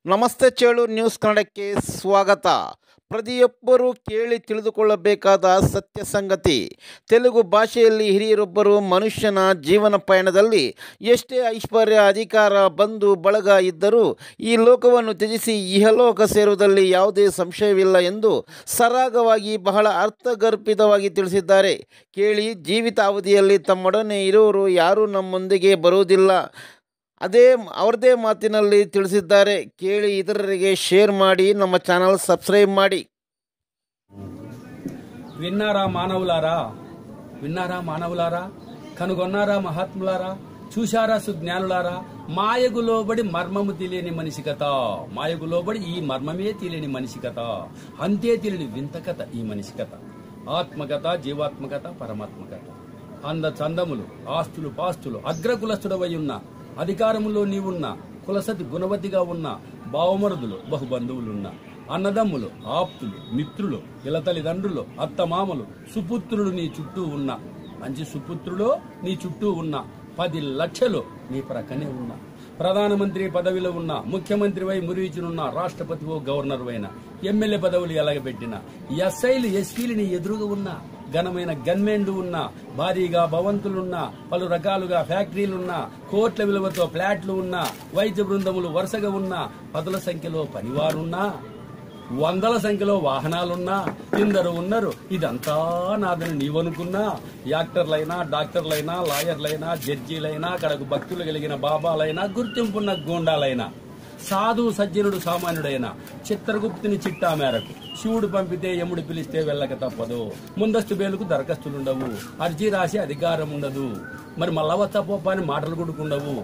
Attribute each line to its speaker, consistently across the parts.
Speaker 1: ನಮಸ್ತೆ ಚೇಳು ನ್ಯೂಸ್ ಕನ್ನಡಕ್ಕೆ ಸ್ವಾಗತ. ಪ್ರತಿಯೊಬ್ಬರೂ ಕೇಳಿ ತಿಳಿದುಕೊಳ್ಳಬೇಕಾದ ಸತ್ಯ ಸಂಗತಿ. ತೆಲುಗು ಭಾಷೆಯಲ್ಲಿ ಹಿರಿಯರೊಬ್ಬರು ಮನುಷ್ಯನ ಜೀವನ ಪಯಣದಲ್ಲಿ ಎಷ್ಟೇ ಐಶ್ವರ್ಯ, ಅಧಿಕಾರ, ಬಂಧು ಬಳಗ ಇದ್ದರೂ ಈ ಲೋಕವನ್ನು ತ್ಯಜಿಸಿ ಇಹಲೋಕ ಸೇರುವುದರಲ್ಲಿ ಯಾವುದೇ ಸಂಶಯವಿಲ್ಲ ಎಂದು ಸರಾಗವಾಗಿ ಬಹಳ ಅರ್ಥಗರ್ಭಿತವಾಗಿ ತಿಳಿಸಿದ್ದಾರೆ. ಕೇಳಿ, ಜೀವಿತಾವಧಿಯಲ್ಲಿ ತಮ್ಮೊಡನೆ ಇರುವವರು ಯಾರೂ ನಮ್ಮೊಂದಿಗೆ ಬರುವುದಿಲ್ಲ. ಅವರದೇ ಮಾತಿನಲ್ಲಿ ತಿಳಿಸಿದ್ದಾರೆ. ಕೇಳಿ, ಇತರರಿಗೆ ಶೇರ್ ಮಾಡಿ, ನಮ್ಮ ఛానల్ సబ్స్క్రైబ్ ಮಾಡಿ.
Speaker 2: విన్నారా మానవులారా, కనుగొన్నారా మహాత్ములారా, చూశారా సుజ్ఞానులారా, మాయకు లోబడి మర్మము తెలియని మనిషి కథ, మాయకు లోబడి ఈ మర్మమే తెలియని మనిషి కథ, అంతే తెలియని వింత కథ ఈ మనిషి కథ. ఆత్మకథ, జీవాత్మకథ, పరమాత్మకథ. అంద చందములు, ఆస్తులు, పాస్తులు, అగ్రకులస్తుడవై ఉన్న, అధికారములో నీవున్నా, కులసతి గుణవతిగా ఉన్న, బావమరుదులు, బహుబంధువులున్నా, అన్నదమ్ములు, ఆప్తులు, మిత్రులు, ఇల తల్లిదండ్రులు, అత్తమామలు, సుపుత్రులు నీ చుట్టూ ఉన్న, మంచి సుపుత్రులు నీ చుట్టూ ఉన్న, 10 లక్షలు నీ ప్రక్కనే ఉన్నా, ప్రధానమంత్రి పదవిలో ఉన్న, ముఖ్యమంత్రివై మురివిచునున్న, రాష్ట్రపతివో గవర్నర్ అయిన, ఎమ్మెల్యే పదవులు ఎలాగబెట్టిన, ఎస్ఐలు, ఎస్పీలు నీ ఎదురుగా ఉన్నా, ఘనమైన గన్మెన్లు ఉన్నా, భారీగా భవంతులున్నా, పలు రకాలుగా ఫ్యాక్టరీలున్నా, కోట్ల విలువతో ఫ్లాట్లు ఉన్నా, వైద్య బృందములు వరుసగా ఉన్నా, 10ల సంఖ్యలో పనివారున్నా, 100ల సంఖ్యలో వాహనాలున్నా, ఇందరు ఉన్నారు. ఇదంతా నాదని నీవనుకున్నా, యాక్టర్లైనా, డాక్టర్లైనా, లాయర్లైనా, జడ్జీలైనా, కడకు భక్తులు కలిగిన బాబాలైనా, గుర్తింపున్న గోండాలైనా, సాధు సజ్జనుడు సామాన్యుడైన, చిత్రగుప్తుని చిట్టా మేరకు శివుడు పంపితే యముడు పిలిస్తే వెళ్ళక తప్పదు. ముందస్తు బేలుకు దరఖాస్తులుండవు, అర్జీ రాసి అధికారం ఉండదు, మరి మల్లవచ్చపోప్ప అని మాటలు కొడుకుండవు.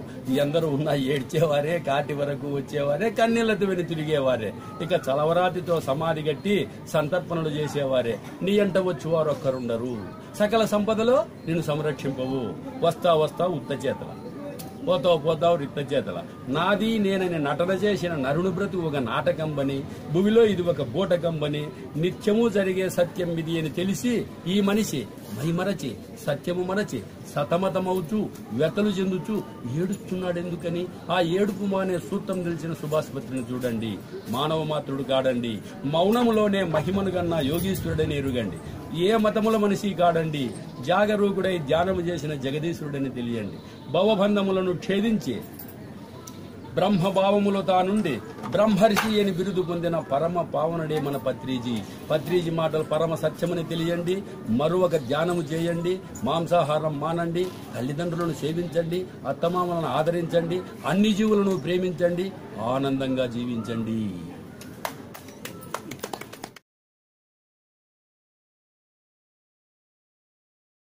Speaker 2: ఎందరూ ఉన్నా ఏడ్చేవారే, కాటి వరకు వచ్చేవారే, కన్నీళ్లతో వెని తిరిగేవారే, ఇక చలవరాతితో సమాధి గట్టి సంతర్పణలు చేసేవారే. నీ అంట వచ్చేవారు ఒక్కరుండరు. సకల సంపదలో నిన్ను సంరక్షింపవు. వస్తా ఉత్త చేతల, పోతావు రిక్త చేతల. నాది నేనని నటన చేసిన నరుని బ్రతుకు ఒక నాటకంబని, భూమిలో ఇది ఒక బోటకంబని, నిత్యము జరిగే సత్యం ఇది అని తెలిసి ఈ మనిషి మైమరచి, సత్యము మరచి, సతమతమవుతూ, వ్యతలు చెందుతూ ఏడుస్తున్నాడెందుకని ఆ ఏడుపు మానే సూత్రం తెలిసిన సుభాష్పత్రిని చూడండి. మానవ మాత్రుడు కాడండి, మౌనములోనే మహిమను గన్న యోగీశ్వరుడని ఎరుగండి. ఏ మతముల మనిషి కాడండి, జాగరూకుడై ధ్యానము చేసిన జగదీశ్వరుడని తెలియండి. భవబంధములను ఛేదించి బ్రహ్మభావములో తానుండి బ్రహ్మర్షి అని బిరుదు పొందిన పరమ పావనుడే మన పత్రిజీ మాటలు పరమ సత్యమని తెలియండి. మరొక ధ్యానము చేయండి, మాంసాహారం మానండి, తల్లిదండ్రులను సేవించండి, అత్తమామలను ఆదరించండి, అన్ని జీవులను ప్రేమించండి, ఆనందంగా జీవించండి.